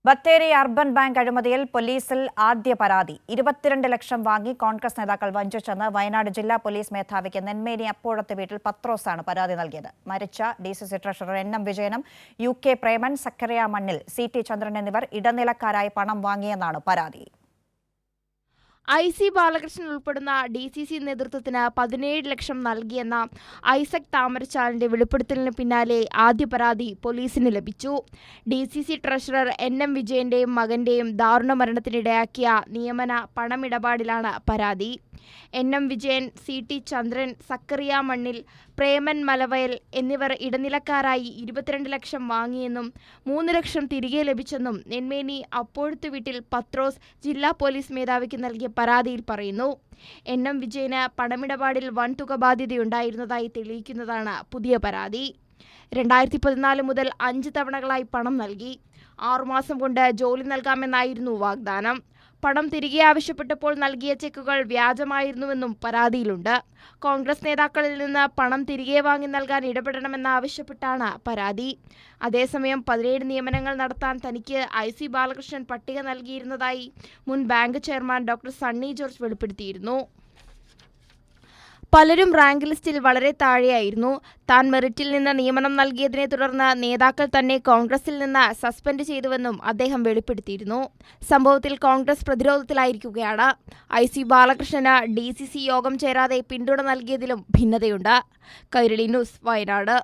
Bathery urban bank അഴിമതിയിൽ പോലീസിൽ ആദ്യ പരാതി. 22 ലക്ഷം വാങ്ങി കോൺഗ്രസ് നേതാക്കൾ വഞ്ചിച്ചെന്ന് വയനാട് ജില്ലാ പോലീസ് മേധാവിക്ക് നെന്മേനി അപ്പോഴത്തെ വീട്ടിൽ പത്രോസാണ് പരാതി നൽകിയത്. മരിച്ച DCC ട്രഷറർ NM വിജയനും UK പ്രേമൻ, സക്കറിയ മണ്ണിൽ, CT ചന്ദ്രൻ എന്നിവർ ഇടനിലക്കാരായി പണം വാങ്ങിയെന്നാണ് പരാതി. IC ബാലകൃഷ്ണൻ ഉൾപ്പെടുന്ന DCC നേതൃത്വത്തിന് 17 ലക്ഷം നൽകിയെന്ന ഐസക് താമരച്ചാലിന്റെ വെളിപ്പെടുത്തലിന് പിന്നാലെ ആദ്യ പരാതി പോലീസിന് ലഭിച്ചു. DCC ട്രഷറർ NM വിജയന്റെയും മകന്റെയും ദാരുണ മരണത്തിനിടയാക്കിയ നിയമന പണമിടപാടിലാണ് പരാതി. NM വിജയൻ, CT ചന്ദ്രൻ, സക്കറിയ മണ്ണിൽ, പ്രേമൻ മലവയൽ എന്നിവർ ഇടനിലക്കാരായി 22 ലക്ഷം വാങ്ങിയെന്നും 3 ലക്ഷം തിരികെ ലഭിച്ചെന്നും നെന്മേനി അപ്പോഴത്തെ വീട്ടിൽ പത്രോസ് ജില്ലാ പോലീസ് മേധാവിക്ക് നൽകിയ പരാതിയിൽ പറയുന്നു. NM വിജയന് പണമിടപാടിൽ വൻതുക ബാധ്യതയുണ്ടായിരുന്നതായി തെളിയിക്കുന്നതാണ് പുതിയ പരാതി. 2014 മുതൽ 5 തവണകളായി പണം നൽകി. 6 മാസം കൊണ്ട് ജോലി നൽകാമെന്നായിരുന്നു വാഗ്ദാനം. പണം തിരികെ ആവശ്യപ്പെട്ടപ്പോൾ നൽകിയ ചെക്കുകൾ വ്യാജമായിരുന്നുവെന്നും പരാതിയിലുണ്ട്. കോൺഗ്രസ് നേതാക്കളിൽ നിന്ന് പണം തിരികെ വാങ്ങി നൽകാൻ ഇടപെടണമെന്നാവശ്യപ്പെട്ടാണ് പരാതി. അതേസമയം 17 നിയമനങ്ങൾ നടത്താൻ തനിക്ക് IC ബാലകൃഷ്ണൻ പട്ടിക നൽകിയിരുന്നതായി മുൻ bank chairman doctor Sunny George വെളിപ്പെടുത്തിയിരുന്നു. പലരും റാങ്ക് ലിസ്റ്റിൽ വളരെ താഴെയായിരുന്നു. താൻ മെറിറ്റിൽ നിന്ന് നിയമനം നൽകിയതിനെ തുടർന്ന് നേതാക്കൾ തന്നെ കോൺഗ്രസിൽ നിന്ന് സസ്പെൻഡ് ചെയ്തുവെന്നും അദ്ദേഹം വെളിപ്പെടുത്തിയിരുന്നു. സംഭവത്തിൽ കോൺഗ്രസ് പ്രതിരോധത്തിലായിരിക്കുകയാണ്. IC ബാലകൃഷ്ണന് DCC യോഗം ചേരാതെ പിന്തുണ നൽകിയതിലും ഭിന്നതയുണ്ട്. കൈരളി ന്യൂസ്, വയനാട്.